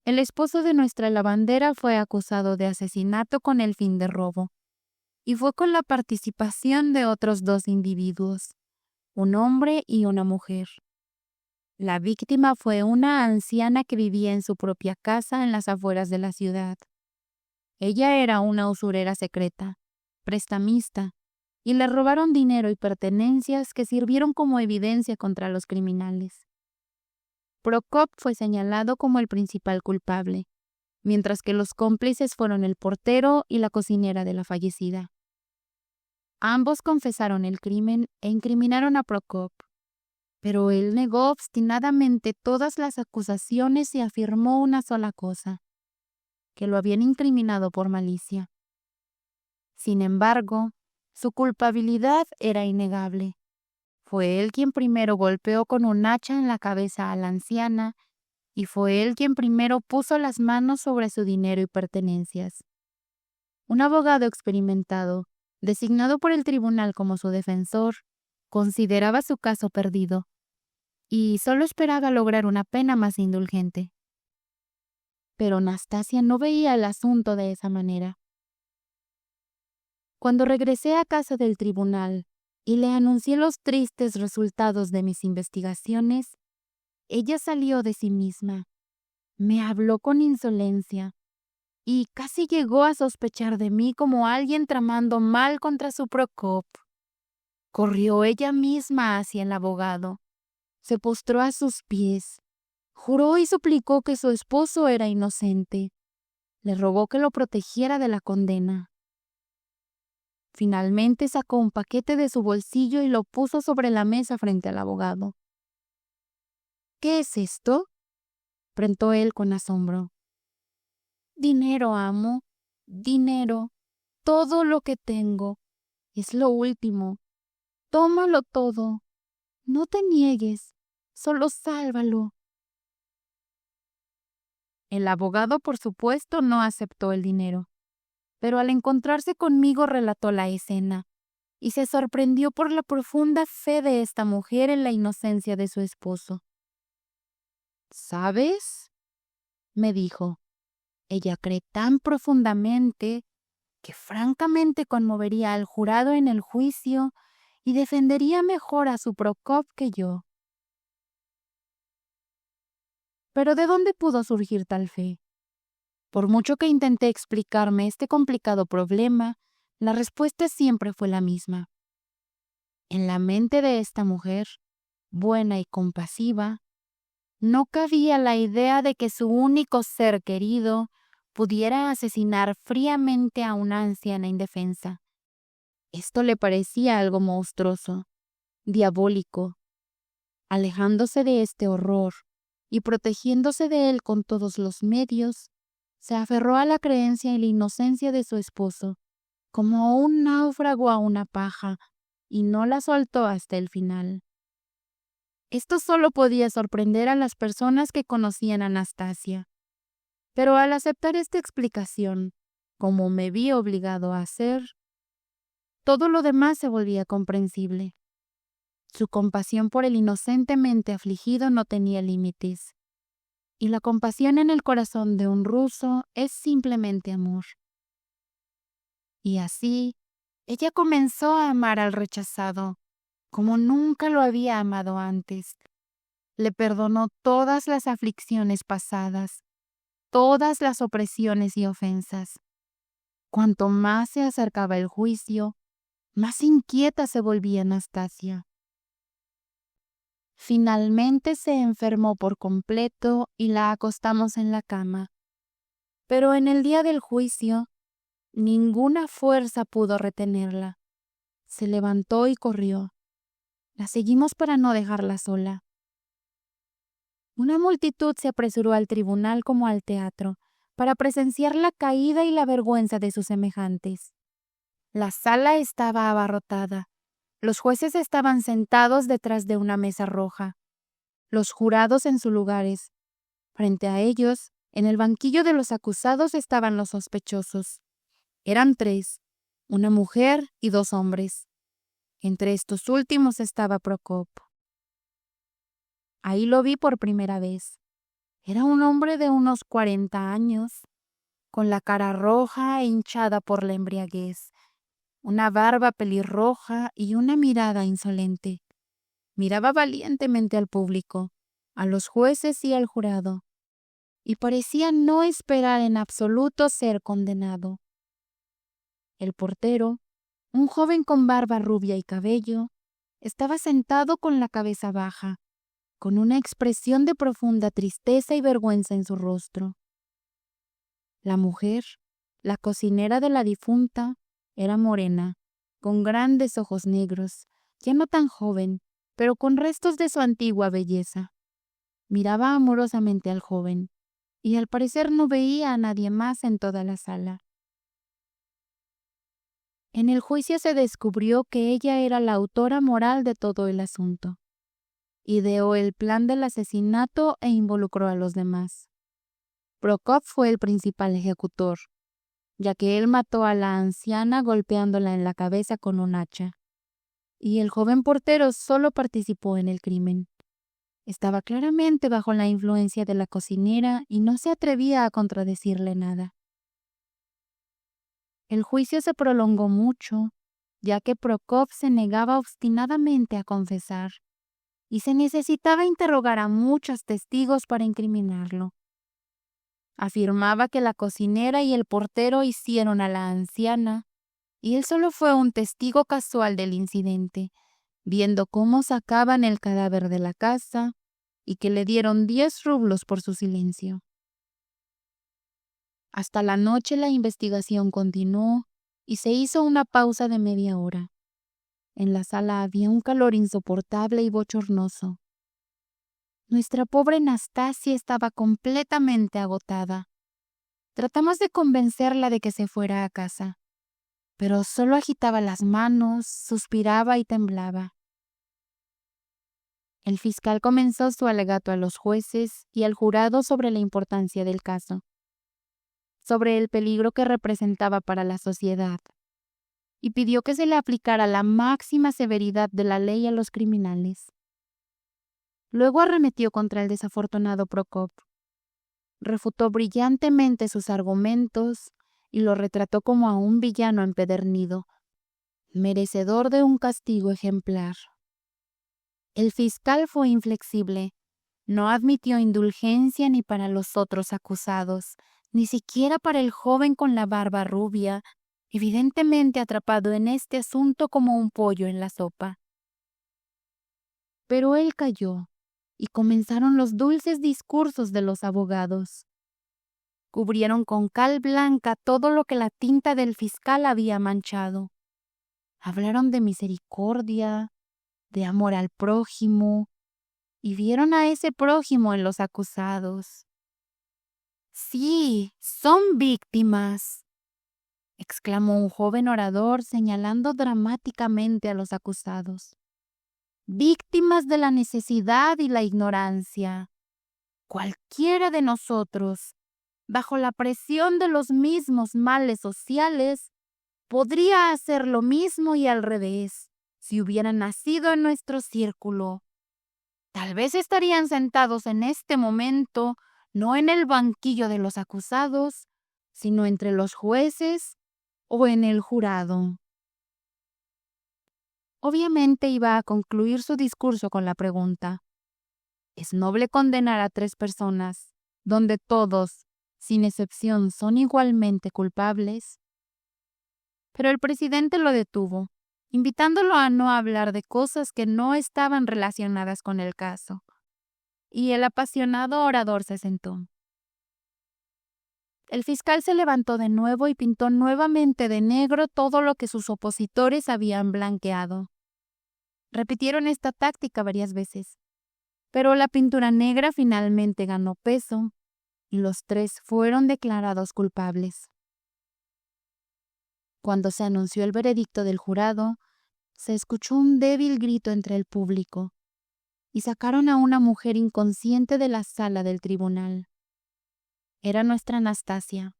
El esposo de nuestra lavandera fue acusado de asesinato con el fin de robo, y fue con la participación de otros 2 individuos, un hombre y una mujer. La víctima fue una anciana que vivía en su propia casa en las afueras de la ciudad. Ella era una usurera secreta, prestamista, y le robaron dinero y pertenencias que sirvieron como evidencia contra los criminales. Prokop fue señalado como el principal culpable, mientras que los cómplices fueron el portero y la cocinera de la fallecida. Ambos confesaron el crimen e incriminaron a Prokop, pero él negó obstinadamente todas las acusaciones y afirmó una sola cosa: que lo habían incriminado por malicia. Sin embargo, su culpabilidad era innegable. Fue él quien primero golpeó con un hacha en la cabeza a la anciana y fue él quien primero puso las manos sobre su dinero y pertenencias. Un abogado experimentado, designado por el tribunal como su defensor, consideraba su caso perdido y solo esperaba lograr una pena más indulgente. Pero Nastasia no veía el asunto de esa manera. Cuando regresé a casa del tribunal y le anuncié los tristes resultados de mis investigaciones, ella salió de sí misma, me habló con insolencia y casi llegó a sospechar de mí como alguien tramando mal contra su Prokop. Corrió ella misma hacia el abogado, se postró a sus pies, juró y suplicó que su esposo era inocente, le rogó que lo protegiera de la condena. Finalmente sacó un paquete de su bolsillo y lo puso sobre la mesa frente al abogado. ¿Qué es esto?, preguntó él con asombro. Dinero, amo, dinero, todo lo que tengo, es lo último. Tómalo todo, no te niegues, solo sálvalo. El abogado, por supuesto, no aceptó el dinero, pero al encontrarse conmigo relató la escena y se sorprendió por la profunda fe de esta mujer en la inocencia de su esposo. ¿Sabes?, me dijo, ella cree tan profundamente que francamente conmovería al jurado en el juicio y defendería mejor a su Prokop que yo. Pero ¿de dónde pudo surgir tal fe? Por mucho que intenté explicarme este complicado problema, la respuesta siempre fue la misma. En la mente de esta mujer, buena y compasiva, no cabía la idea de que su único ser querido pudiera asesinar fríamente a una anciana indefensa. Esto le parecía algo monstruoso, diabólico. Alejándose de este horror y protegiéndose de él con todos los medios, se aferró a la creencia y la inocencia de su esposo, como un náufrago a una paja, y no la soltó hasta el final. Esto solo podía sorprender a las personas que conocían a Nastasia, pero al aceptar esta explicación, como me vi obligado a hacer, todo lo demás se volvía comprensible. Su compasión por el inocentemente afligido no tenía límites, y la compasión en el corazón de un ruso es simplemente amor. Y así, ella comenzó a amar al rechazado, como nunca lo había amado antes. Le perdonó todas las aflicciones pasadas, todas las opresiones y ofensas. Cuanto más se acercaba el juicio, más inquieta se volvía Anastasia. Finalmente se enfermó por completo y la acostamos en la cama. Pero en el día del juicio, ninguna fuerza pudo retenerla. Se levantó y corrió. La seguimos para no dejarla sola. Una multitud se apresuró al tribunal como al teatro, para presenciar la caída y la vergüenza de sus semejantes. La sala estaba abarrotada. Los jueces estaban sentados detrás de una mesa roja, los jurados en sus lugares. Frente a ellos, en el banquillo de los acusados estaban los sospechosos. Eran 3, una mujer y 2 hombres. Entre estos últimos estaba Prokop. Ahí lo vi por primera vez. Era un hombre de unos 40 años, con la cara roja e hinchada por la embriaguez, una barba pelirroja y una mirada insolente. Miraba valientemente al público, a los jueces y al jurado, y parecía no esperar en absoluto ser condenado. El portero, un joven con barba rubia y cabello, estaba sentado con la cabeza baja, con una expresión de profunda tristeza y vergüenza en su rostro. La mujer, la cocinera de la difunta, era morena, con grandes ojos negros, ya no tan joven, pero con restos de su antigua belleza. Miraba amorosamente al joven, y al parecer no veía a nadie más en toda la sala. En el juicio se descubrió que ella era la autora moral de todo el asunto. Ideó el plan del asesinato e involucró a los demás. Prokop fue el principal ejecutor, ya que él mató a la anciana golpeándola en la cabeza con un hacha, y el joven portero solo participó en el crimen. Estaba claramente bajo la influencia de la cocinera y no se atrevía a contradecirle nada. El juicio se prolongó mucho, ya que Prokop se negaba obstinadamente a confesar, y se necesitaba interrogar a muchos testigos para incriminarlo. Afirmaba que la cocinera y el portero hicieron a la anciana, y él solo fue un testigo casual del incidente, viendo cómo sacaban el cadáver de la casa y que le dieron 10 rublos por su silencio. Hasta la noche la investigación continuó y se hizo una pausa de media hora. En la sala había un calor insoportable y bochornoso. Nuestra pobre Anastasia estaba completamente agotada. Tratamos de convencerla de que se fuera a casa, pero solo agitaba las manos, suspiraba y temblaba. El fiscal comenzó su alegato a los jueces y al jurado sobre la importancia del caso, sobre el peligro que representaba para la sociedad, y pidió que se le aplicara la máxima severidad de la ley a los criminales. Luego arremetió contra el desafortunado Prokop. Refutó brillantemente sus argumentos y lo retrató como a un villano empedernido, merecedor de un castigo ejemplar. El fiscal fue inflexible. No admitió indulgencia ni para los otros acusados, ni siquiera para el joven con la barba rubia, evidentemente atrapado en este asunto como un pollo en la sopa. Pero él calló, y comenzaron los dulces discursos de los abogados. Cubrieron con cal blanca todo lo que la tinta del fiscal había manchado. Hablaron de misericordia, de amor al prójimo, y vieron a ese prójimo en los acusados. Sí, son víctimas, exclamó un joven orador señalando dramáticamente a los acusados. Víctimas de la necesidad y la ignorancia. Cualquiera de nosotros, bajo la presión de los mismos males sociales, podría hacer lo mismo y al revés, si hubieran nacido en nuestro círculo. Tal vez estarían sentados en este momento, no en el banquillo de los acusados, sino entre los jueces, o en el jurado? Obviamente iba a concluir su discurso con la pregunta: ¿es noble condenar a 3 personas, donde todos, sin excepción, son igualmente culpables? Pero el presidente lo detuvo, invitándolo a no hablar de cosas que no estaban relacionadas con el caso, y el apasionado orador se sentó. El fiscal se levantó de nuevo y pintó nuevamente de negro todo lo que sus opositores habían blanqueado. Repitieron esta táctica varias veces, pero la pintura negra finalmente ganó peso y los 3 fueron declarados culpables. Cuando se anunció el veredicto del jurado, se escuchó un débil grito entre el público y sacaron a una mujer inconsciente de la sala del tribunal. Era nuestra Anastasia.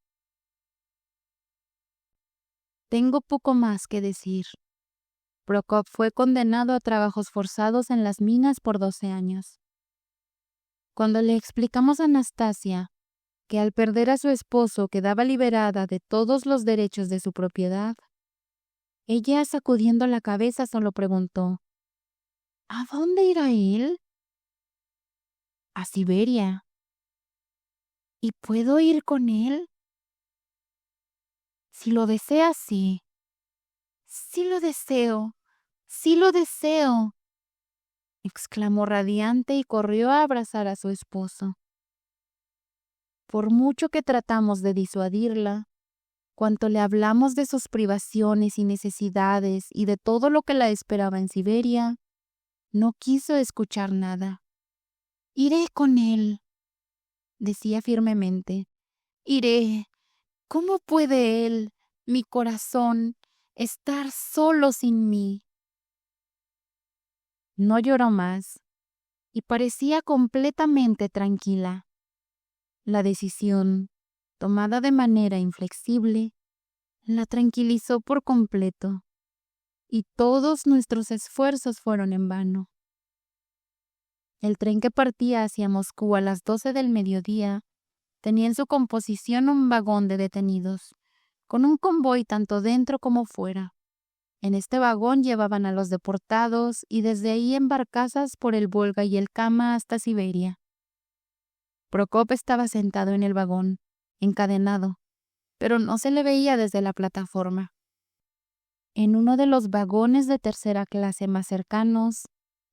Tengo poco más que decir. Prokop fue condenado a trabajos forzados en las minas por 12 años. Cuando le explicamos a Anastasia que al perder a su esposo quedaba liberada de todos los derechos de su propiedad, ella, sacudiendo la cabeza, solo preguntó: ¿a dónde irá él? A Siberia. ¿Y puedo ir con él? Si lo deseas, sí. Sí lo deseo, sí lo deseo, exclamó radiante y corrió a abrazar a su esposo. Por mucho que tratamos de disuadirla, cuanto le hablamos de sus privaciones y necesidades y de todo lo que la esperaba en Siberia, no quiso escuchar nada. Iré con él, decía firmemente. Iré. ¿Cómo puede él, mi corazón, estar solo sin mí? No lloró más y parecía completamente tranquila. La decisión, tomada de manera inflexible, la tranquilizó por completo, y todos nuestros esfuerzos fueron en vano. El tren que partía hacia Moscú a las 12 del mediodía tenía en su composición un vagón de detenidos, con un convoy tanto dentro como fuera. En este vagón llevaban a los deportados y desde ahí en barcazas por el Volga y el Kama hasta Siberia. Prokop estaba sentado en el vagón, encadenado, pero no se le veía desde la plataforma. En uno de los vagones de tercera clase más cercanos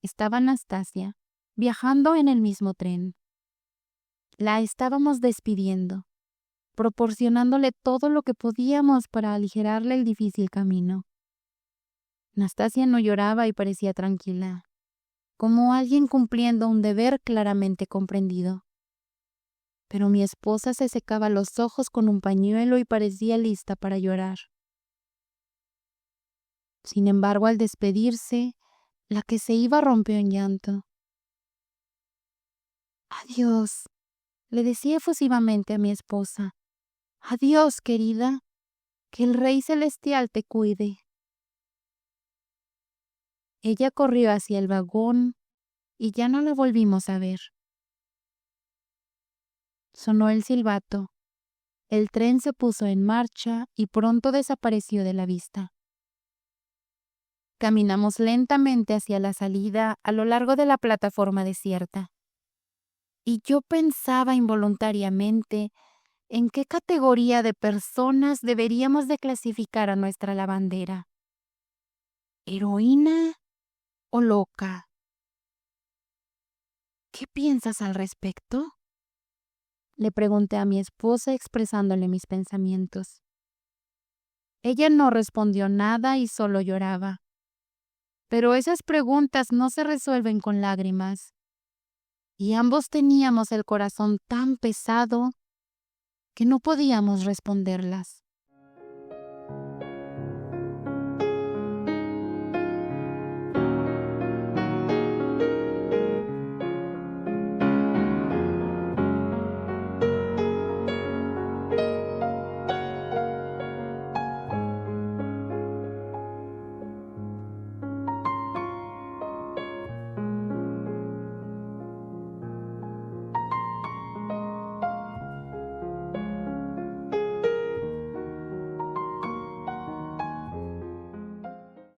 estaba Anastasia, viajando en el mismo tren. La estábamos despidiendo, proporcionándole todo lo que podíamos para aligerarle el difícil camino. Anastasia no lloraba y parecía tranquila, como alguien cumpliendo un deber claramente comprendido. Pero mi esposa se secaba los ojos con un pañuelo y parecía lista para llorar. Sin embargo, al despedirse, la que se iba rompió en llanto. Adiós, le decía efusivamente a mi esposa. Adiós, querida, que el Rey Celestial te cuide. Ella corrió hacia el vagón y ya no la volvimos a ver. Sonó el silbato. El tren se puso en marcha y pronto desapareció de la vista. Caminamos lentamente hacia la salida a lo largo de la plataforma desierta. Y yo pensaba involuntariamente en qué categoría de personas deberíamos de clasificar a nuestra lavandera. ¿Heroína o loca? ¿Qué piensas al respecto? Le pregunté a mi esposa expresándole mis pensamientos. Ella no respondió nada y solo lloraba. Pero esas preguntas no se resuelven con lágrimas. Y ambos teníamos el corazón tan pesado que no podíamos responderlas.